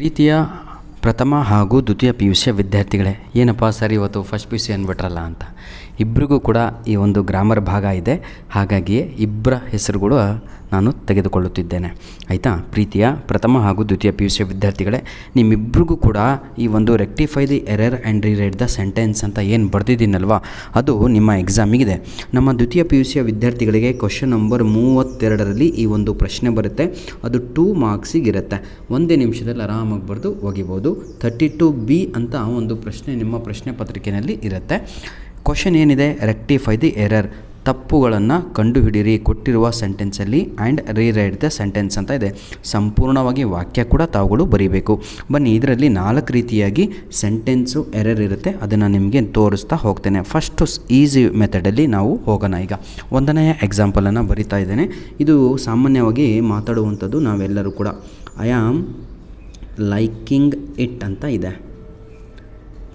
ಪ್ರೀತಿಯ ಪ್ರಥಮ ಹಾಗೂ ದ್ವಿತೀಯ ಪಿ ಯು ಸಿಯ ವಿದ್ಯಾರ್ಥಿಗಳೇ, ಏನಪ್ಪ ಸರ್ ಇವತ್ತು ಫಸ್ಟ್ ಪಿ ಯು ಸಿ ಅಂದ್ಬಿಟ್ರಲ್ಲ ಅಂತ. ಇಬ್ಬರಿಗೂ ಕೂಡ ಈ ಒಂದು ಗ್ರಾಮರ್ ಭಾಗ ಇದೆ, ಹಾಗಾಗಿ ಇಬ್ಬರ ಹೆಸರುಗಳು ನಾನು ತೆಗೆದುಕೊಳ್ಳುತ್ತಿದ್ದೇನೆ. ಆಯಿತಾ? ಪ್ರೀತಿಯ ಪ್ರಥಮ ಹಾಗೂ ದ್ವಿತೀಯ ಪಿ ಯು ಸಿಯ ವಿದ್ಯಾರ್ಥಿಗಳೇ, ನಿಮ್ಮಿಬ್ಬರಿಗೂ ಕೂಡ ಈ ಒಂದು rectify the error and rewrite the sentence ಅಂತ ಏನು ಬರೆದಿದ್ದೀನಲ್ವ, ಅದು ನಿಮ್ಮ ಎಕ್ಸಾಮಿಗಿದೆ. ನಮ್ಮ ದ್ವಿತೀಯ ಪಿ ಯು ಸಿಯ ವಿದ್ಯಾರ್ಥಿಗಳಿಗೆ ಕ್ವಶನ್ ನಂಬರ್ 32ರಲ್ಲಿ ಈ ಒಂದು ಪ್ರಶ್ನೆ ಬರುತ್ತೆ. ಅದು 2 ಮಾರ್ಕ್ಸಿಗಿರುತ್ತೆ. ಒಂದೇ ನಿಮಿಷದಲ್ಲಿ ಆರಾಮಾಗಿ ಬರೆದು ಒಗಿಬೋದು. 32B ಅಂತ ಒಂದು ಪ್ರಶ್ನೆ ನಿಮ್ಮ ಪ್ರಶ್ನೆ ಪತ್ರಿಕೆಯಲ್ಲಿ ಇರುತ್ತೆ. ಕ್ವಶನ್ ಏನಿದೆ, ರೆಕ್ಟಿಫೈ ದಿ ಎರರ್, ತಪ್ಪುಗಳನ್ನು ಕಂಡುಹಿಡಿಯಿರಿ ಕೊಟ್ಟಿರುವ ಸೆಂಟೆನ್ಸಲ್ಲಿ ಆ್ಯಂಡ್ ರೀರೈಟ್ ದ ಸೆಂಟೆನ್ಸ್ ಅಂತ ಇದೆ. ಸಂಪೂರ್ಣವಾಗಿ ವಾಕ್ಯ ಕೂಡ ತಾವುಗಳು ಬರೀಬೇಕು. ಬನ್ನಿ, ಇದರಲ್ಲಿ 4 ರೀತಿಯಾಗಿ ಸೆಂಟೆನ್ಸು ಎರರ್ ಇರುತ್ತೆ, ಅದನ್ನು ನಿಮಗೆ ತೋರಿಸ್ತಾ ಹೋಗ್ತೇನೆ. ಫಸ್ಟು ಈಸಿ ಮೆಥಡಲ್ಲಿ ನಾವು ಹೋಗೋಣ. ಈಗ 1ನೇ ಎಕ್ಸಾಂಪಲನ್ನು ಬರಿತಾ ಇದ್ದೇನೆ. ಇದು ಸಾಮಾನ್ಯವಾಗಿ ಮಾತಾಡುವಂಥದ್ದು ನಾವೆಲ್ಲರೂ ಕೂಡ. ಐ ಆಮ್ ಲೈಕಿಂಗ್ ಇಟ್ ಅಂತ ಇದೆ.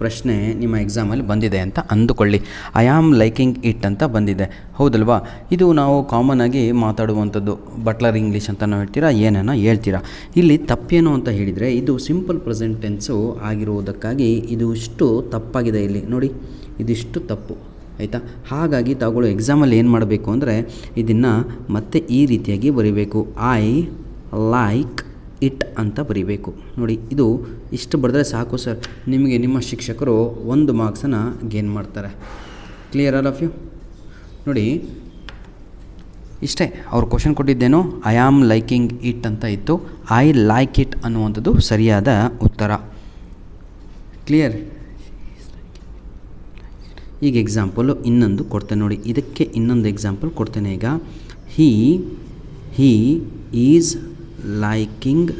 ಪ್ರಶ್ನೆ ನಿಮ್ಮ ಎಕ್ಸಾಮಲ್ಲಿ ಬಂದಿದೆ ಅಂತ ಅಂದುಕೊಳ್ಳಿ. ಐ ಆಮ್ ಲೈಕಿಂಗ್ ಇಟ್ ಅಂತ ಬಂದಿದೆ, ಹೌದಲ್ವಾ? ಇದು ನಾವು ಕಾಮನ್ನಾಗಿ ಮಾತಾಡುವಂಥದ್ದು. ಬಟ್ಲರ್ ಇಂಗ್ಲೀಷ್ ಅಂತ ನಾವು ಹೇಳ್ತೀರಾ, ಏನೇನೋ ಹೇಳ್ತೀರಾ. ಇಲ್ಲಿ ತಪ್ಪೇನು ಅಂತ ಹೇಳಿದರೆ, ಇದು ಸಿಂಪಲ್ ಪ್ರೆಸೆಂಟ್ ಟೆನ್ಸು ಆಗಿರುವುದಕ್ಕಾಗಿ ಇದು ಇಷ್ಟು ತಪ್ಪಾಗಿದೆ. ಇಲ್ಲಿ ನೋಡಿ, ಇದಿಷ್ಟು ತಪ್ಪು. ಆಯಿತಾ? ಹಾಗಾಗಿ ತಾವುಗಳು ಎಕ್ಸಾಮಲ್ಲಿ ಏನು ಮಾಡಬೇಕು ಅಂದರೆ, ಇದನ್ನು ಮತ್ತೆ ಈ ರೀತಿಯಾಗಿ ಬರೀಬೇಕು. ಐ ಲೈಕ್ ಇಟ್ ಅಂತ ಬರೀಬೇಕು. ನೋಡಿ, ಇದು ಇಷ್ಟು ಬರೆದ್ರೆ ಸಾಕು ಸರ್, ನಿಮಗೆ ನಿಮ್ಮ ಶಿಕ್ಷಕರು 1 ಮಾರ್ಕ್ಸನ್ನು ಗೇನ್ ಮಾಡ್ತಾರೆ. Clear all of you? ನೋಡಿ, ಇಷ್ಟೇ. ಅವ್ರು ಕ್ವಶನ್ ಕೊಟ್ಟಿದ್ದೇನು, ಐ ಆಮ್ ಲೈಕಿಂಗ್ ಇಟ್ ಅಂತ ಇತ್ತು. ಐ ಲೈಕ್ ಇಟ್ ಅನ್ನುವಂಥದ್ದು ಸರಿಯಾದ ಉತ್ತರ. ಕ್ಲಿಯರ್? ಈಗ ಎಕ್ಸಾಂಪಲು ಇನ್ನೊಂದು ಕೊಡ್ತೇನೆ ನೋಡಿ. ಇದಕ್ಕೆ ಇನ್ನೊಂದು ಎಕ್ಸಾಂಪಲ್ ಕೊಡ್ತೇನೆ. ಈಗ ಹೀ ಈಸ್ ಲೈಕಿಂಗ್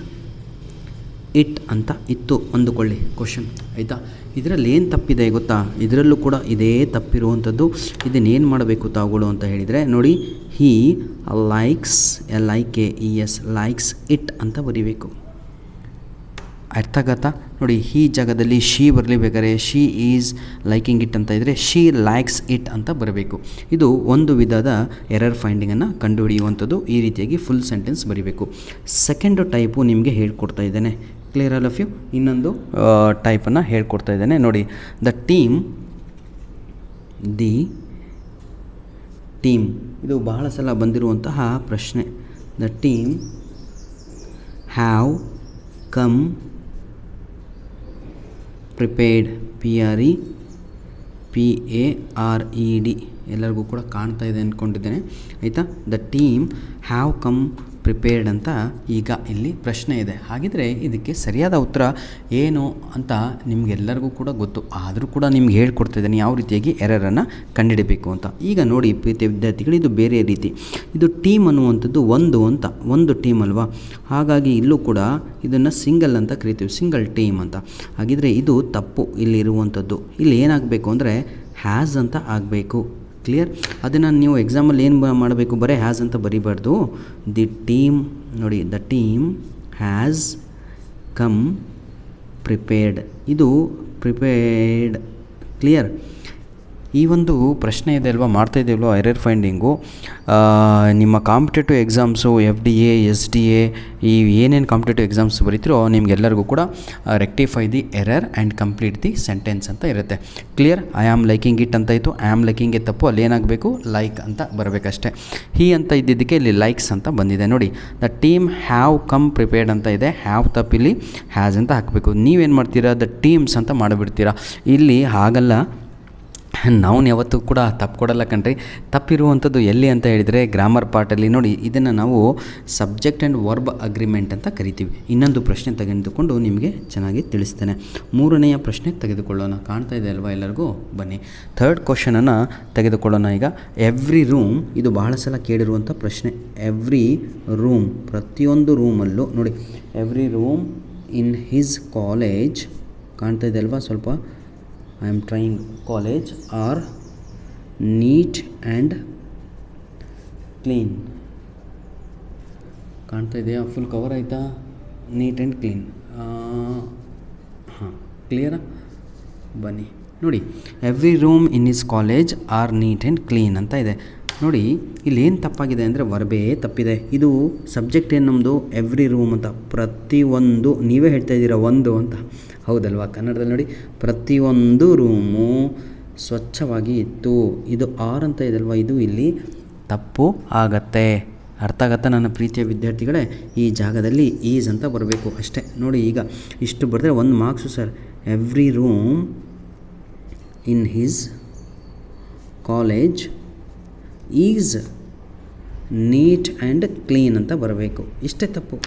ಇಟ್ ಅಂತ ಇತ್ತು ಅಂದುಕೊಳ್ಳಿ ಕ್ವಶನ್. ಆಯಿತಾ? ಇದರಲ್ಲಿ ಏನು ತಪ್ಪಿದೆ ಗೊತ್ತಾ? ಇದರಲ್ಲೂ ಕೂಡ ಇದೇ ತಪ್ಪಿರುವಂಥದ್ದು. ಇದನ್ನೇನು ಮಾಡಬೇಕು ತಾವುಗಳು ಅಂತ ಹೇಳಿದರೆ, ನೋಡಿ, ಹೀ ಲೈಕ್ಸ್ ಲೈಕ್ಸ್ ಇಟ್ ಅಂತ ಬರೀಬೇಕು. ಅರ್ಥ ಆಗತ್ತಾ? ನೋಡಿ, ಈ ಜಾಗದಲ್ಲಿ ಶಿ ಬರಲಿ, ಬೇಕಾದ್ರೆ ಶಿ ಈಸ್ ಲೈಕಿಂಗ್ ಇಟ್ ಅಂತ ಇದ್ದರೆ ಶಿ ಲೈಕ್ಸ್ ಇಟ್ ಅಂತ ಬರಬೇಕು. ಇದು ಒಂದು ವಿಧದ ಎರರ್ ಫೈಂಡಿಂಗನ್ನು ಕಂಡುಹಿಡಿಯುವಂಥದ್ದು. ಈ ರೀತಿಯಾಗಿ ಫುಲ್ ಸೆಂಟೆನ್ಸ್ ಬರೀಬೇಕು. ಸೆಕೆಂಡು ಟೈಪು ನಿಮಗೆ ಹೇಳ್ಕೊಡ್ತಾ ಇದ್ದೇನೆ. Clear all of you? ಇನ್ನೊಂದು ಟೈಪನ್ನು ಹೇಳ್ಕೊಡ್ತಾ ಇದ್ದೇನೆ ನೋಡಿ. ದ ಟೀಮ್ ಇದು ಬಹಳ ಸಲ ಬಂದಿರುವಂತಹ ಪ್ರಶ್ನೆ. The team have come prepared, PREPARED ಎಲ್ಲರಿಗೂ ಕೂಡ ಕಾಣ್ತಾ ಇದೆ ಅಂದ್ಕೊಂಡಿದ್ದೇನೆ. ಆಯಿತಾ? The team have come prepared ಅಂತ ಈಗ ಇಲ್ಲಿ ಪ್ರಶ್ನೆ ಇದೆ. ಹಾಗಿದ್ರೆ ಇದಕ್ಕೆ ಸರಿಯಾದ ಉತ್ತರ ಏನು ಅಂತ ನಿಮಗೆಲ್ಲರಿಗೂ ಕೂಡ ಗೊತ್ತು. ಆದರೂ ಕೂಡ ನಿಮ್ಗೆ ಹೇಳ್ಕೊಡ್ತಿದ್ದೇನೆ ಯಾವ ರೀತಿಯಾಗಿ ಎರರನ್ನು ಕಂಡುಹಿಡಬೇಕು ಅಂತ. ಈಗ ನೋಡಿ ಪ್ರೀತಿಯ ವಿದ್ಯಾರ್ಥಿಗಳು, ಇದು ಬೇರೆ ರೀತಿ. ಇದು ಟೀಮ್ ಅನ್ನುವಂಥದ್ದು ಒಂದು ಟೀಮ್ ಅಲ್ವಾ? ಹಾಗಾಗಿ ಇಲ್ಲೂ ಕೂಡ ಇದನ್ನು ಸಿಂಗಲ್ ಅಂತ ಕರಿತೀವಿ, ಸಿಂಗಲ್ ಟೀಮ್ ಅಂತ. ಹಾಗಿದ್ರೆ ಇದು ತಪ್ಪು ಇಲ್ಲಿರುವಂಥದ್ದು. ಇಲ್ಲಿ ಏನಾಗಬೇಕು ಅಂದರೆ ಹ್ಯಾಸ್ ಅಂತ ಆಗಬೇಕು. ಕ್ಲಿಯರ್? ಅದನ್ನು ನೀವು ಎಕ್ಸಾಮಲ್ಲಿ ಏನು ಮಾಡಬೇಕು, ಬರೀ ಹ್ಯಾಸ್ ಅಂತ ಬರೀಬಾರ್ದು. ದಿ ಟೀಮ್ ನೋಡಿ, the team has come prepared, ಇದು ಪ್ರಿಪೇರ್ಡ್. ಕ್ಲಿಯರ್? ಈ ಒಂದು ಪ್ರಶ್ನೆ ಇದೆ ಅಲ್ವಾ, ಮಾಡ್ತಾ ಇದೆಯಲ್ವ ಎರರ್ ಫೈಂಡಿಂಗು. ನಿಮ್ಮ ಕಾಂಪಿಟೇಟಿವ್ ಎಕ್ಸಾಮ್ಸು, FDA, SDA, ಈ ಏನೇನು ಕಾಂಪಿಟೇಟಿವ್ ಎಕ್ಸಾಮ್ಸ್ ಬರೀತಿರೋ ನಿಮಗೆಲ್ಲರಿಗೂ ಕೂಡ rectify the error and complete the sentence ಅಂತ ಇರುತ್ತೆ. Clear? I am liking it ಅಂತ ಇತ್ತು, ಐ ಆಮ್ ಲೈಕಿಂಗ್ಗೆ ತಪ್ಪು, ಅಲ್ಲಿ ಏನಾಗಬೇಕು, ಲೈಕ್ ಅಂತ ಬರಬೇಕಷ್ಟೇ. ಹೀ ಅಂತ ಇದ್ದಿದ್ದಕ್ಕೆ ಇಲ್ಲಿ ಲೈಕ್ಸ್ ಅಂತ ಬಂದಿದೆ. ನೋಡಿ, the team have come prepared ಅಂತ ಇದೆ, ಹ್ಯಾವ್ ತಪ್ಪಿಲ್ಲಿ ಹ್ಯಾಸ್ ಅಂತ ಹಾಕಬೇಕು. ನೀವೇನು ಮಾಡ್ತೀರಾ, ದ ಟೀಮ್ಸ್ ಅಂತ ಮಾಡಿಬಿಡ್ತೀರಾ. ಇಲ್ಲಿ ಹಾಗಲ್ಲ, ನಾವು ಯಾವತ್ತೂ ಕೂಡ ತಪ್ಪು ಕೊಡಲ್ಲ ಕಣ್ರಿ. ತಪ್ಪಿರುವಂಥದ್ದು ಎಲ್ಲಿ ಅಂತ ಹೇಳಿದರೆ ಗ್ರಾಮರ್ ಪಾರ್ಟಲ್ಲಿ. ನೋಡಿ, ಇದನ್ನು ನಾವು ಸಬ್ಜೆಕ್ಟ್ ಆ್ಯಂಡ್ ವರ್ಬ್ ಅಗ್ರಿಮೆಂಟ್ ಅಂತ ಕರಿತೀವಿ. ಇನ್ನೊಂದು ಪ್ರಶ್ನೆ ತೆಗೆದುಕೊಂಡು ನಿಮಗೆ ಚೆನ್ನಾಗಿ ತಿಳಿಸ್ತೇನೆ. 3ನೆಯ ಪ್ರಶ್ನೆ ತೆಗೆದುಕೊಳ್ಳೋಣ. ಕಾಣ್ತಾ ಇದೆ ಅಲ್ವಾ ಎಲ್ಲರಿಗೂ? ಬನ್ನಿ, 3rd ಕ್ವಶನನ್ನು ತೆಗೆದುಕೊಳ್ಳೋಣ. ಈಗ ಎವ್ರಿ ರೂಮ್, ಇದು ಬಹಳ ಸಲ ಕೇಳಿರುವಂಥ ಪ್ರಶ್ನೆ. ಎವ್ರಿ ರೂಮ್, ಪ್ರತಿಯೊಂದು ರೂಮಲ್ಲೂ ನೋಡಿ, every room in his college, ಕಾಣ್ತಾ ಇದೆ ಅಲ್ವಾ? ಸ್ವಲ್ಪ I am trying, college are neat and clean. ಕಾಣ್ತಾ ಇದೆಯಾ? ಫುಲ್ ಕವರ್ ಆಯಿತಾ? Neat and clean. ಕ್ಲಿಯರಾ? ಬನ್ನಿ ನೋಡಿ, every room in his college are neat and clean ಅಂತ ಇದೆ. ನೋಡಿ ಇಲ್ಲಿ ಏನು ತಪ್ಪಾಗಿದೆ ಅಂದರೆ ವರ್ಬೇ ತಪ್ಪಿದೆ. ಇದು ಸಬ್ಜೆಕ್ಟ್ ಏನು ನಮ್ಮದು ಎವ್ರಿ ರೂಮ್ ಅಂತ, ಪ್ರತಿಯೊಂದು, ನೀವೇ ಹೇಳ್ತಾ ಇದ್ದೀರಾ ಒಂದು ಅಂತ, ಹೌದಲ್ವಾ? ಕನ್ನಡದಲ್ಲಿ ನೋಡಿ, ಪ್ರತಿಯೊಂದು ರೂಮು ಸ್ವಚ್ಛವಾಗಿ ಇತ್ತು. ಇದು ಆರ್ ಅಂತ ಇದೆಯಲ್ವ, ಇದು ಇಲ್ಲಿ ತಪ್ಪು ಆಗತ್ತೆ. ಅರ್ಥ ಆಗತ್ತಾ ನನ್ನ ಪ್ರೀತಿಯ ವಿದ್ಯಾರ್ಥಿಗಳೇ? ಈ ಜಾಗದಲ್ಲಿ ಈಸ್ ಅಂತ ಬರಬೇಕು ಅಷ್ಟೇ. ನೋಡಿ ಈಗ ಇಷ್ಟು ಬರೆದ್ರೆ 1 marks sir. Every room in his college is neat and clean ಅಂತ ಬರಬೇಕು. ಇಷ್ಟೇ ತಪ್ಪು,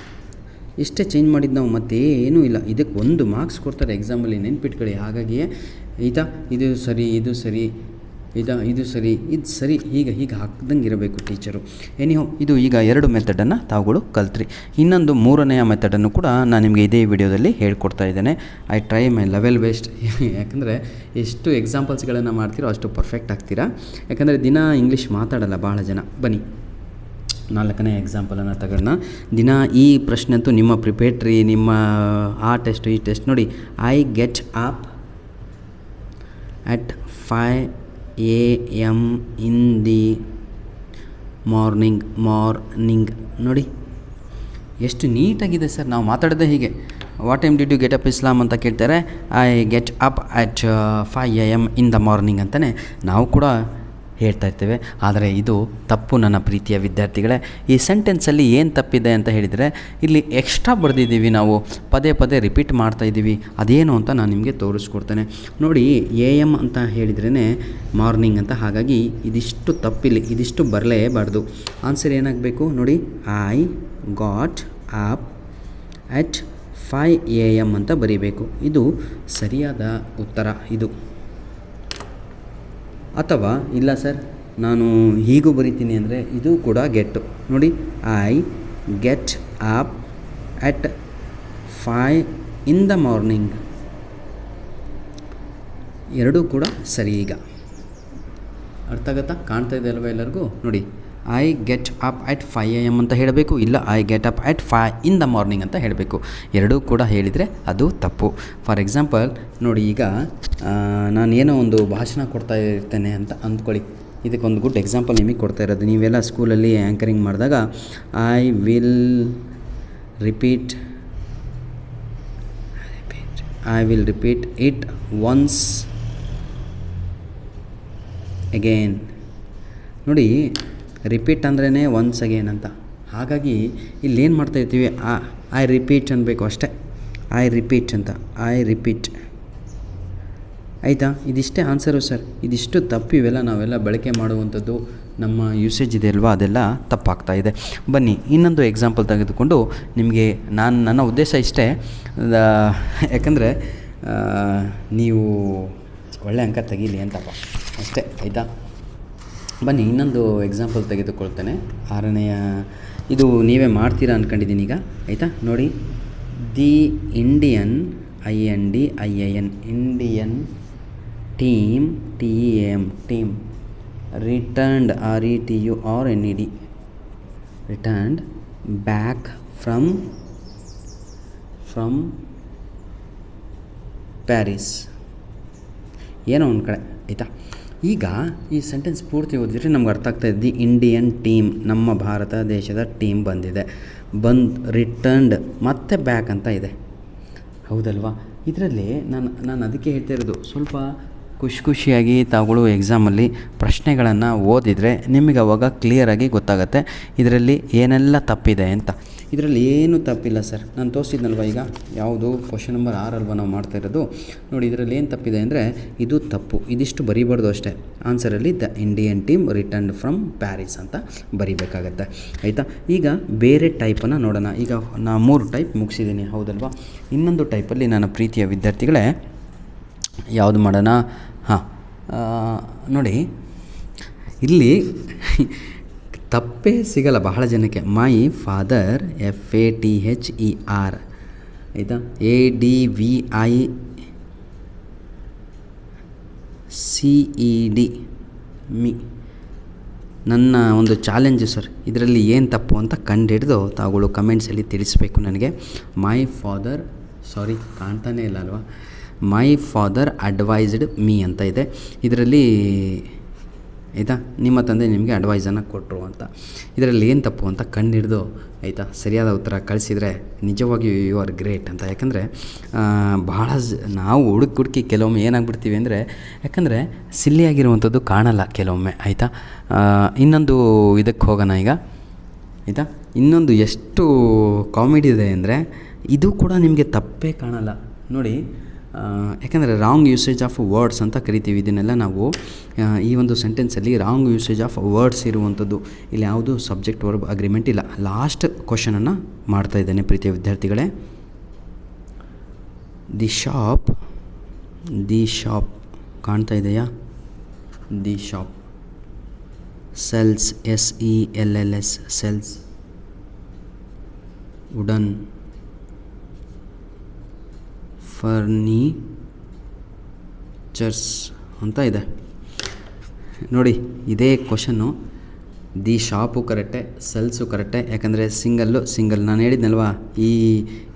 ಇಷ್ಟೇ ಚೇಂಜ್ ಮಾಡಿದ್ದು ನಾವು, ಮತ್ತೇನೂ ಇಲ್ಲ. ಇದಕ್ಕೆ 1 ಮಾರ್ಕ್ಸ್ ಕೊಡ್ತಾರೆ ಎಕ್ಸಾಮಲ್ಲಿ, ನೆನ್ಪಿಟ್ಕೊಳ್ಳಿ. ಹಾಗಾಗಿಯೇ ಆಯಿತಾ, ಇದು ಸರಿ, ಇದು ಸರಿ, ಇದು ಸರಿ, ಇದು ಸರಿ, ಹೀಗೆ ಹಾಕ್ದಂಗೆ ಇರಬೇಕು ಟೀಚರು. ಎನಿಹೋ, ಇದು ಈಗ 2 ಮೆಥಡನ್ನು ತಾವುಗಳು ಕಲ್ತ್ರಿ. ಇನ್ನೊಂದು 3ನೆಯ ಮೆಥಡನ್ನು ಕೂಡ ನಾನು ನಿಮಗೆ ಇದೇ ವಿಡಿಯೋದಲ್ಲಿ ಹೇಳ್ಕೊಡ್ತಾ ಇದ್ದೇನೆ. I try my level best. ಯಾಕಂದರೆ ಎಷ್ಟು ಎಕ್ಸಾಂಪಲ್ಸ್ಗಳನ್ನು ಮಾಡ್ತೀರೋ ಅಷ್ಟು ಪರ್ಫೆಕ್ಟ್ ಆಗ್ತೀರಾ. ಯಾಕಂದರೆ ದಿನ ಇಂಗ್ಲೀಷ್ ಮಾತಾಡಲ್ಲ ಭಾಳ ಜನ. ಬನ್ನಿ 4ನೇ ಎಕ್ಸಾಂಪಲನ್ನು ತಗೋಣ. ದಿನ ಈ ಪ್ರಶ್ನೆ ಅಂತೂ ನಿಮ್ಮ ಪ್ರಿಪೇಟ್ರಿ, ನಿಮ್ಮ ಆ ಟೆಸ್ಟ್, ಈ ಟೆಸ್ಟ್ ನೋಡಿ. I get up at 5 AM in the morning. ನೋಡಿ ಎಷ್ಟು ನೀಟಾಗಿದೆ ಸರ್. ನಾವು ಮಾತಾಡೋದೇ ಹೀಗೆ. What time did you get up ಇಸ್ಲಾಮ್ ಅಂತ ಕೇಳ್ತಾರೆ. I get up at 5 AM in the morning ಅಂತಲೇ ನಾವು ಕೂಡ ಹೇಳ್ತಾ ಇರ್ತೇವೆ. ಆದರೆ ಇದು ತಪ್ಪು ನನ್ನ ಪ್ರೀತಿಯ ವಿದ್ಯಾರ್ಥಿಗಳೇ. ಈ ಸೆಂಟೆನ್ಸಲ್ಲಿ ಏನು ತಪ್ಪಿದೆ ಅಂತ ಹೇಳಿದರೆ, ಇಲ್ಲಿ ಎಕ್ಸ್ಟ್ರಾ ಬರೆದಿದ್ದೀವಿ ನಾವು, ಪದೇ ರಿಪೀಟ್ ಮಾಡ್ತಾಯಿದ್ದೀವಿ. ಅದೇನು ಅಂತ ನಾನು ನಿಮಗೆ ತೋರಿಸ್ಕೊಡ್ತೇನೆ ನೋಡಿ. AM ಅಂತ ಹೇಳಿದ್ರೇ ಮಾರ್ನಿಂಗ್ ಅಂತ, ಹಾಗಾಗಿ ಇದಿಷ್ಟು ತಪ್ಪಿಲ್ಲಿ, ಇದಿಷ್ಟು ಬರಲೇಬಾರ್ದು. ಆನ್ಸರ್ ಏನಾಗಬೇಕು ನೋಡಿ. I got up at 5 AM ಅಂತ ಬರೀಬೇಕು. ಇದು ಸರಿಯಾದ ಉತ್ತರ ಇದು. ಅಥವಾ ಇಲ್ಲ ಸರ್, ನಾನು ಹೀಗೂ ಬರಿತೀನಿ ಅಂದರೆ ಇದು ಕೂಡ ಗೆಟ್ಟು ನೋಡಿ. I get up at 5 in the morning. ಎರಡೂ ಕೂಡ ಸರಿ. ಈಗ ಅರ್ಥ ಆಗುತ್ತಾ? ಕಾಣ್ತಾ ಇದೆ ಅಲ್ವ ಎಲ್ಲರಿಗೂ? ನೋಡಿ, I get up at 5 AM ಅಂತ ಹೇಳಬೇಕು, ಇಲ್ಲ I get up at 5 in the morning ಅಂತ ಹೇಳಬೇಕು. ಎರಡೂ ಕೂಡ ಹೇಳಿದರೆ ಅದು ತಪ್ಪು. ಫಾರ್ ಎಕ್ಸಾಂಪಲ್ ನೋಡಿ, ಈಗ ನಾನು ಏನೋ ಒಂದು ಭಾಷಣ ಕೊಡ್ತಾ ಇರ್ತೇನೆ ಅಂತ ಅಂದ್ಕೊಳ್ಳಿ. ಇದಕ್ಕೊಂದು ಗುಡ್ ಎಕ್ಸಾಂಪಲ್ ನಿಮಗೆ ಕೊಡ್ತಾ ಇರೋದು. ನೀವೆಲ್ಲ ಸ್ಕೂಲಲ್ಲಿ ಆ್ಯಂಕರಿಂಗ್ ಮಾಡಿದಾಗ I will repeat it once again. ನೋಡಿ, ರಿಪೀಟ್ ಅಂದ್ರೇ ಒನ್ಸ್ ಅಗೇನ್ ಅಂತ. ಹಾಗಾಗಿ ಇಲ್ಲೇನು ಮಾಡ್ತಾಯಿರ್ತೀವಿ, ಐ ರಿಪೀಟ್ ಅನ್ಬೇಕು ಅಷ್ಟೇ. ಐ ರಿಪೀಟ್ ಅಂತ, ಐ ರಿಪೀಟ್. ಆಯಿತಾ? ಇದಿಷ್ಟೇ ಆನ್ಸರು ಸರ್. ಇದಿಷ್ಟು ತಪ್ಪು. ಇವೆಲ್ಲ ನಾವೆಲ್ಲ ಬಳಕೆ ಮಾಡುವಂಥದ್ದು, ನಮ್ಮ ಯೂಸೇಜ್ ಇದೆ ಅಲ್ವಾ, ಅದೆಲ್ಲ ತಪ್ಪಾಗ್ತಾ ಇದೆ. ಬನ್ನಿ ಇನ್ನೊಂದು ಎಕ್ಸಾಂಪಲ್ ತೆಗೆದುಕೊಂಡು ನಿಮಗೆ ನನ್ನ ಉದ್ದೇಶ ಇಷ್ಟೇ, ಯಾಕಂದರೆ ನೀವು ಒಳ್ಳೆ ಅಂಕ ತೆಗೀಲಿ ಅಂತಪ್ಪ ಅಷ್ಟೇ. ಆಯಿತಾ? ಬನ್ನಿ ಇನ್ನೊಂದು ಎಕ್ಸಾಂಪಲ್ ತೆಗೆದುಕೊಳ್ತೇನೆ. 6ನೆಯ ಇದು ನೀವೇ ಮಾಡ್ತೀರಾ ಅಂದ್ಕೊಂಡಿದ್ದೀನಿ ಈಗ. ಆಯಿತಾ? ನೋಡಿ, the Indian INDIAN Indian team TEAM team returned RETURNED returned back from Paris. ಏನೋ ಒಂದು ಕಡೆ. ಆಯಿತಾ? ಈಗ ಈ ಸೆಂಟೆನ್ಸ್ ಪೂರ್ತಿ ಓದಿದ್ರೆ ನಮ್ಗೆ ಅರ್ಥ ಆಗ್ತಾಯಿದೆ. ದಿ ಇಂಡಿಯನ್ ಟೀಮ್, ನಮ್ಮ ಭಾರತ ದೇಶದ ಟೀಮ್ ಬಂದಿದೆ, ರಿಟರ್ನ್ಡ್ ಮತ್ತೆ ಬ್ಯಾಕ್ ಅಂತ ಇದೆ, ಹೌದಲ್ವಾ? ಇದರಲ್ಲಿ ನಾನು ಅದಕ್ಕೆ ಹೇಳ್ತಾ ಇರೋದು, ಸ್ವಲ್ಪ ಖುಷಿಯಾಗಿ ತಾವುಗಳು ಎಕ್ಸಾಮಲ್ಲಿ ಪ್ರಶ್ನೆಗಳನ್ನು ಓದಿದರೆ ನಿಮಗೆ ಅವಾಗ ಕ್ಲಿಯರಾಗಿ ಗೊತ್ತಾಗುತ್ತೆ ಇದರಲ್ಲಿ ಏನೆಲ್ಲ ತಪ್ಪಿದೆ ಅಂತ. ಇದರಲ್ಲಿ ಏನೂ ತಪ್ಪಿಲ್ಲ ಸರ್. ನಾನು ತೋರಿಸಿದ್ನಲ್ವ ಈಗ, ಯಾವುದು ಕ್ವಶನ್ ನಂಬರ್ 6 ಅಲ್ವ ನಾವು ಮಾಡ್ತಾ ಇರೋದು. ನೋಡಿ, ಇದರಲ್ಲಿ ಏನು ತಪ್ಪಿದೆ ಅಂದರೆ ಇದು ತಪ್ಪು. ಇದಿಷ್ಟು ಬರೀಬಾರ್ದು ಅಷ್ಟೇ. ಆನ್ಸರಲ್ಲಿ the Indian team returned from Paris ಅಂತ ಬರೀಬೇಕಾಗತ್ತೆ. ಆಯಿತಾ? ಈಗ ಬೇರೆ ಟೈಪನ್ನು ನೋಡೋಣ. ಈಗ ನಾನು 3 ಟೈಪ್ ಮುಗಿಸಿದ್ದೀನಿ, ಹೌದಲ್ವಾ? ಇನ್ನೊಂದು ಟೈಪಲ್ಲಿ ನನ್ನ ಪ್ರೀತಿಯ ವಿದ್ಯಾರ್ಥಿಗಳೇ ಯಾವುದು ಮಾಡೋಣ? ನೋಡಿ, ಇಲ್ಲಿ ತಪ್ಪೇ ಸಿಗಲ್ಲ ಬಹಳ ಜನಕ್ಕೆ. ಮೈ ಫಾದರ್ FATHER, ಆಯಿತಾ? ADVICED ಮಿ. ನನ್ನ ಒಂದು ಚಾಲೆಂಜು ಸರ್, ಇದರಲ್ಲಿ ಏನು ತಪ್ಪು ಅಂತ ಕಂಡುಹಿಡಿದು ತಾವುಗಳು ಕಮೆಂಟ್ಸಲ್ಲಿ ತಿಳಿಸ್ಬೇಕು ನನಗೆ. ಮೈ ಫಾದರ್, ಸಾರಿ ಕಾಣ್ತಾನೇ ಇಲ್ಲ ಅಲ್ವಾ, ಮೈ ಫಾದರ್ ಅಡ್ವೈಸ್ಡ್ ಮೀ ಅಂತ ಇದೆ. ಇದರಲ್ಲಿ ಆಯಿತಾ. ನಿಮ್ಮ ತಂದೆ ನಿಮಗೆ ಅಡ್ವೈಸನ್ನು ಕೊಟ್ಟರು ಅಂತ. ಇದರಲ್ಲಿ ಏನು ತಪ್ಪು ಅಂತ ಕಂಡುಹಿಡಿದು ಆಯಿತಾ ಸರಿಯಾದ ಉತ್ತರ ಕಳಿಸಿದರೆ ನಿಜವಾಗಿಯೂ ಯು ಆರ್ ಗ್ರೇಟ್ ಅಂತ. ಯಾಕಂದರೆ ಭಾಳ ನಾವು ಹುಡುಕಿ ಕೆಲವೊಮ್ಮೆ ಏನಾಗ್ಬಿಡ್ತೀವಿ ಅಂದರೆ, ಯಾಕಂದರೆ ಸಿಲ್ಲಿಯಾಗಿರುವಂಥದ್ದು ಕಾಣಲ್ಲ ಕೆಲವೊಮ್ಮೆ ಆಯಿತಾ. ಇನ್ನೊಂದು ಇದಕ್ಕೆ ಹೋಗೋಣ ಈಗ ಆಯಿತಾ. ಇನ್ನೊಂದು ಎಷ್ಟು ಕಾಮಿಡಿ ಇದೆ ಅಂದರೆ, ಇದು ಕೂಡ ನಿಮಗೆ ತಪ್ಪೇ ಕಾಣಲ್ಲ ನೋಡಿ. ಯಾಕಂದರೆ ರಾಂಗ್ ಯೂಸೇಜ್ ಆಫ್ ವರ್ಡ್ಸ್ ಅಂತ ಕರಿತೀವಿ ಇದನ್ನೆಲ್ಲ ನಾವು. ಈ ಒಂದು ಸೆಂಟೆನ್ಸಲ್ಲಿ ರಾಂಗ್ ಯೂಸೇಜ್ ಆಫ್ ವರ್ಡ್ಸ್ ಇರುವಂಥದ್ದು, ಇಲ್ಲಿ ಯಾವುದು ಸಬ್ಜೆಕ್ಟ್ ವರ್ಬ್ ಅಗ್ರಿಮೆಂಟ್ ಇಲ್ಲ. ಲಾಸ್ಟ್ ಕ್ವಶನನ್ನು ಮಾಡ್ತಾ ಇದ್ದೇನೆ ಪ್ರೀತಿಯ ವಿದ್ಯಾರ್ಥಿಗಳೇ. ದಿ ಶಾಪ್ ಕಾಣ್ತಾ ಇದೆಯಾ? The shop. Sells, SELLS sells. Wooden. Furnitures ಅಂತ ಇದೆ ನೋಡಿ. ಇದೇ ಕ್ವಶನ್ನು. ದಿ ಶಾಪು ಕರೆಕ್ಟೇ, ಸೆಲ್ಸು ಕರೆಕ್ಟೇ. ಯಾಕಂದರೆ ಸಿಂಗಲ್ ನಾನು ಹೇಳಿದ್ನಲ್ವಾ, ಈ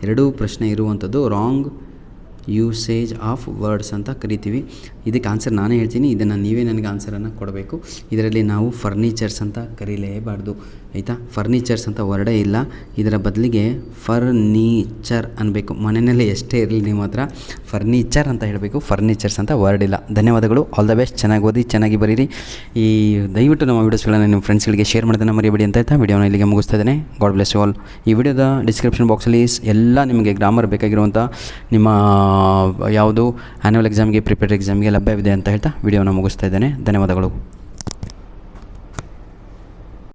ಎರಡೂ ಪ್ರಶ್ನೆ ಇರುವಂಥದ್ದು ರಾಂಗ್ ಯೂಸೇಜ್ ಆಫ್ ವರ್ಡ್ಸ್ ಅಂತ ಕರಿತೀವಿ. ಇದಕ್ಕೆ ಆನ್ಸರ್ ನಾನೇ ಹೇಳ್ತೀನಿ, ಇದನ್ನು ನೀವೇ ನನಗೆ ಆನ್ಸರನ್ನು ಕೊಡಬೇಕು. ಇದರಲ್ಲಿ ನಾವು ಫರ್ನಿಚರ್ಸ್ ಅಂತ ಕರೀಲೇಬಾರ್ದು ಆಯಿತಾ. ಫರ್ನಿಚರ್ಸ್ ಅಂತ ವರ್ಡೇ ಇಲ್ಲ, ಇದರ ಬದಲಿಗೆ ಫರ್ನಿಚರ್ ಅನ್ನಬೇಕು. ಮನೆಯಲ್ಲಿ ಎಷ್ಟೇ ಇರಲಿ ನಿಮ್ಮ ಹತ್ರ ಫರ್ನಿಚರ್ ಅಂತ ಹೇಳಬೇಕು, ಫರ್ನಿಚರ್ಸ್ ಅಂತ ವರ್ಡ್ ಇಲ್ಲ. ಧನ್ಯವಾದಗಳು. All the best. ಚೆನ್ನಾಗಿ ಓದಿ, ಚೆನ್ನಾಗಿ ಬರೀರಿ. ಈ ದಯವಿಟ್ಟು ನಮ್ಮ ವೀಡಿಯೋಸ್ಗಳನ್ನು ನಿಮ್ಮ ಫ್ರೆಂಡ್ಸ್ಗಳಿಗೆ ಶೇರ್ ಮಾಡೋದನ್ನು ಮರಿಬೇಡಿ ಅಂತ ಹೇಳ್ತಾ ವಿಡಿಯೋನ ಇಲ್ಲಿಗೆ ಮುಗಿಸ್ತಾ ಇದ್ದೇನೆ. God bless you all. ಈ ವಿಡಿಯೋದ ಡಿಸ್ಕ್ರಿಪ್ಷನ್ ಬಾಕ್ಸಲ್ಲಿ ಎಲ್ಲ ನಿಮಗೆ ಗ್ರಾಮರ್ ಬೇಕಾಗಿರುವಂಥ ನಿಮ್ಮ ಯಾವುದು ಆ್ಯನ್ಯುವಲ್ ಎಕ್ಸಾಮ್ಗೆ, ಪ್ರಿಪೇರ್ಡ್ ಎಕ್ಸಾಮ್ಗೆ ಲಭ್ಯವಿದೆ ಅಂತ ಹೇಳ್ತಾ ವಿಡಿಯೋನ ಮುಗಿಸ್ತಾ ಇದ್ದೇನೆ. ಧನ್ಯವಾದಗಳು.